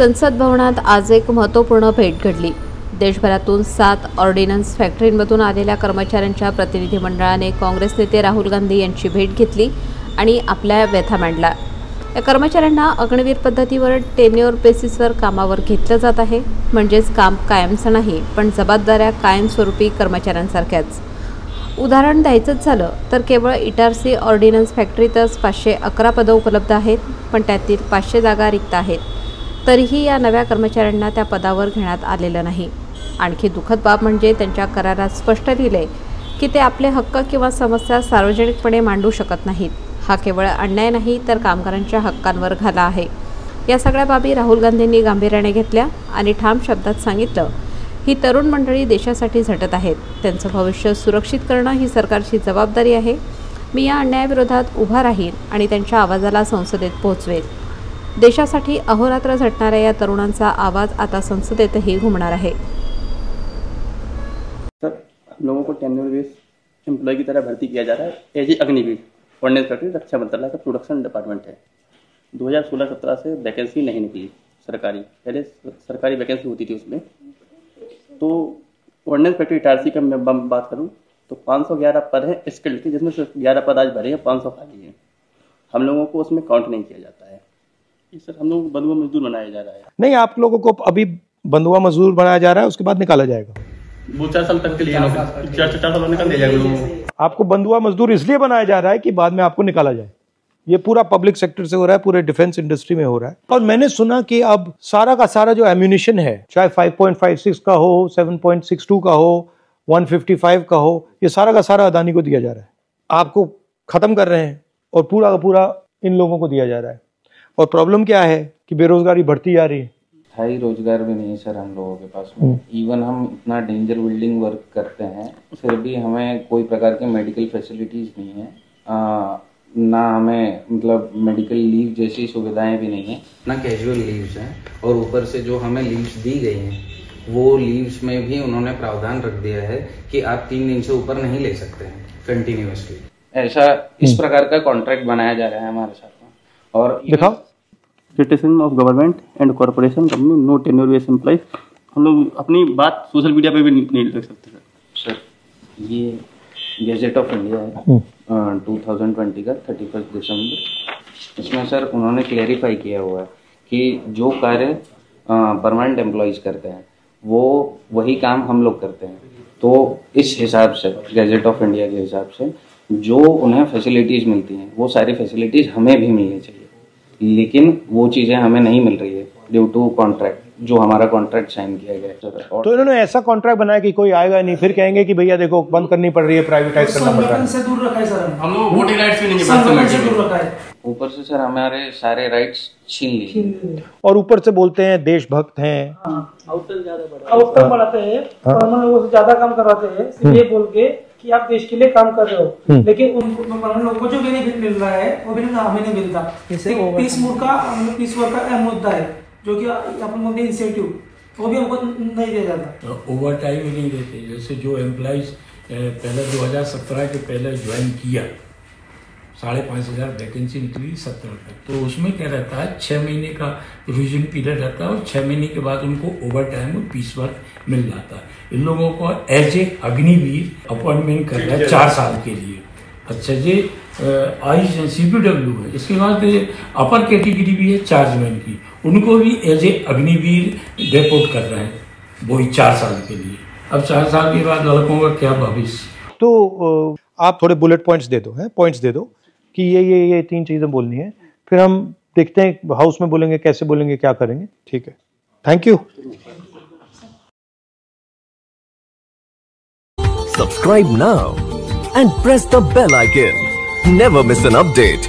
संसद भवनात आज एक महत्त्वपूर्ण भेट घडली। देशभरातून 7 ऑर्डिनन्स फॅक्टरींमधून आलेल्या कर्मचाऱ्यांच्या प्रतिनिधिमंडळाने काँग्रेस नेते राहुल गांधी यांची भेट घेतली आणि आपल्या व्यथा मांडला। या कर्मचाऱ्यांना अग्निवीर पद्धतीवर टेन्युअर बेसिसवर कामावर घेतलं जात आहे, म्हणजेच काम कायमचं नाही, पण जबाबदाऱ्या कायमस्वरूपी कर्मचाऱ्यांसारख्याच। उदाहरण द्यायचंच झालं तर केवळ इटारसी ऑर्डिनन्स फॅक्टरीतच 511 पदं उपलब्ध आहेत, पण त्यातील 500 जागा रिक्त आहेत। तरीही या नव्या कर्मचाऱ्यांना त्या पदावर घेण्यात आलेलं नाही। आणखी दुःखद बाब म्हणजे त्यांच्या करारात स्पष्ट लिहिले की ते आपले हक्क किंवा समस्या सार्वजनिकपणे मांडू शकत नाहीत। हा केवळ अन्याय नाही तर कामगारांच्या हक्कांवर घाला आहे। या सगळ्या बाबी राहुल गांधींनी गांभीर्याने घेतल्या आणि ठाम शब्दात सांगितलं, ही तरुण मंडळी देशासाठी झटत आहेत, त्यांचं भविष्य सुरक्षित करणं ही सरकारची जबाबदारी आहे। मी या अन्यायाविरोधात उभा राहीन आणि त्यांच्या आवाजाला संसदेत पोहोचवेन। देशासाठी अहोरात्र झटणाऱ्या या तरुणांचा आवाज आता संसदेतही घुमणार आहे। सर, हम लोगों को टेन्योर बेस एम्प्लॉय की तरह भर्ती किया जा रहा है as a Agniveer. Ordinance factory रक्षा मंत्रालय का प्रोडक्शन डिपार्टमेंट है। 2016-17 से वैकेंसी नहीं निकली सरकारी, पहले सरकारी वैकेंसी होती थी उसमें। तो ऑर्डिनेंस फैक्ट्री इटारसी का मैं बात करूँ तो 511 पद हैं स्किल्ड के, जिसमें सिर्फ 11 पद आज भरे हैं, 500 खाली हैं। हम लोगों को उसमें काउंट नहीं किया जाता है। सर, हम लोग बंधुआ मजदूर बनाया जा रहा है। नहीं, आप लोगों को अभी बंधुआ मजदूर बनाया जा रहा है, उसके बाद निकाला जाएगा। वो 4 साल तक के लिए 4 साल निकाल दिया जाएगा। आपको बंधुआ मजदूर इसलिए बनाया जा रहा है कि बाद में आपको निकाला जाए। ये पूरा पब्लिक सेक्टर से हो रहा है, पूरे डिफेंस इंडस्ट्री में हो रहा है। और मैंने सुना कि अब सारा का सारा जो एम्यूनिशन है, चाहे 5.56 का हो, 7.62 का हो, 155 का हो, ये सारा का सारा अदानी को दिया जा रहा है। आपको खत्म कर रहे हैं और पूरा का पूरा इन लोगों को दिया जा रहा है। और प्रॉब्लम क्या है कि बेरोजगारी बढ़ती जा रही है। स्थायी रोजगार भी नहीं है सर हम लोगों के पास में। इवन हम इतना डेंजर बिल्डिंग वर्क करते हैं, फिर भी हमें कोई प्रकार के मेडिकल फैसिलिटीज नहीं है, ना हमें मतलब मेडिकल लीव जैसी सुविधाएं भी नहीं है, ना कैजुअल लीव्स हैं। और ऊपर से जो हमें लीव्स दी गई हैं, वो लीव्स में भी उन्होंने प्रावधान रख दिया है कि आप 3 दिन से ऊपर नहीं ले सकते हैं कंटिन्यूअसली। ऐसा इस प्रकार का कॉन्ट्रैक्ट बनाया जा रहा है हमारे साथ में। और दिखाओ, citizen of government and corporation company, no tenure base employ. हम लोग अपनी बात सोशल मीडिया पे भी नहीं लिख सकते सर। ये गैजेट ऑफ इंडिया है 2020 का 31 दिसंबर। इसमें सर उन्होंने क्लेरिफाई किया हुआ है कि जो कार्य परमानेंट एम्प्लॉयज करते हैं वो वही काम हम लोग करते हैं। तो इस हिसाब से गैजेट ऑफ इंडिया के हिसाब से जो उन्हें फैसिलिटीज़ मिलती हैं वो सारी फैसिलिटीज़ हमें भी मिलनी चाहिए, लेकिन वो चीज़ें हमें नहीं मिल रही है ड्यू टू कॉन्ट्रैक्ट, जो हमारा कॉन्ट्रैक्ट साइन किया गया है। तो इन्होंने ऐसा कॉन्ट्रैक्ट बनाया कि कोई आएगा नहीं, फिर कहेंगे कि भैया देखो बंद करनी पड़ रही है, प्राइवेटाइज करना पड़ रहा है। से दूर रखा है सर, हम लोग वोटिंग राइट्स भी नहीं दूर रखा है। ऊपर से सर हमारे सारे राइट्स छीन लिए और ऊपर से बोलते हैं देशभक्त हैं, आउटकम बढ़ाते हैं, परमानेंट लोगों से ज्यादा काम करवाते हैं, सिर्फ ये बोल के कि आप देश के लिए काम कर रहे हो, लेकिन उन परमानेंट लोगों को जो बेनिफिट मिल रहा है वो बेनिफिट हमें नहीं मिलता। पीस वर्क का मुद्दा है, जो कि अपन इंसेंटिव वो भी हमको नहीं दिया जाता। ओवर टाइम ही नहीं देते। जैसे जो एम्प्लॉइज पहले 2017 के पहले ज्वाइन किया, 5,500 वैकेंसी निकली 17 तक, तो उसमें क्या रहता है 6 महीने का रिविजन पीरियड रहता है और 6 महीने के बाद उनको ओवर टाइम और पीस वर्क मिल जाता है। इन लोगों को एज ए अग्निवीर अपॉइंटमेंट कर रहा है 4 साल के लिए। अच्छा जी, CPW है, इसके बाद अपर कैटेगरी भी है चार्जमैन की, उनको भी एज ए अग्निवीर डेपोट कर रहे हैं, वही 4 साल के लिए। अब 4 साल के बाद लड़कों का क्या भविष्य। तो आप थोड़े बुलेट पॉइंट्स दे दो, पॉइंट्स दे दो कि ये 3 चीजें बोलनी है, फिर हम देखते हैं हाउस में बोलेंगे, कैसे बोलेंगे, क्या करेंगे। ठीक है, thank you. Subscribe now and press the bell icon. Never miss an update.